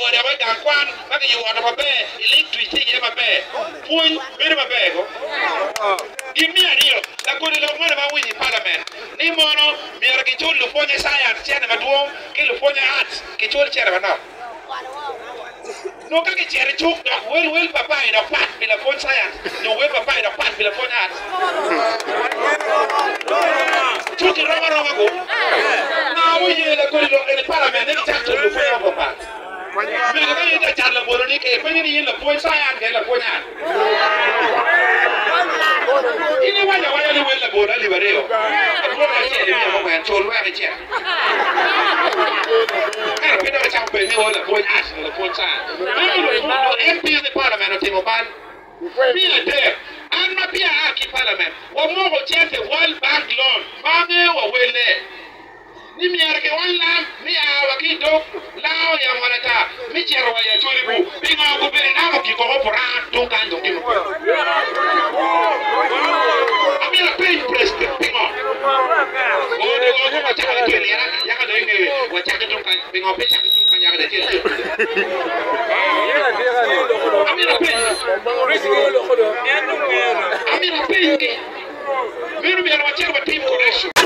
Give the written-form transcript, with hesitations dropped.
ore ba ga kwan ba ga ore ba be electricity ye ba be pun be ba be go gimi ariyo la ko le ngone ba wini parliament ni mono mi ara ke chul lu fonye science chene maduong ke lu fonye arts ke chul chere ba no no ka ke chere chuk wel papa ina pat bila fon science no wel papa ina pat bila fon arts chuk ro go na wo ye la ko le parliament ni chak lu fonye papa mi ga ye ta chat la bolo ni ke pa ni la fon science ke la fon arts ini waya ni wel la bolo li bareo ko na che ni mo kan chol wa ke che pero que no pe ni wala fon arts la fon science MP in the parliament of Timoban mira there and ma pia aki parliament o mo go chefe World Bank loan mange wa wele ni mi ara ke wala mi awa ki do lao ya monata mi chero wa ya cholibu pinga go bere na mo ki ko pora to kan do ki mo ami la pay president pinga o de go ko cha ke le ya ka do ni wa cha ke to kan pinga pe cha ke to kan ya ka de che Amira Penge. Mimi ana wacheka team correction.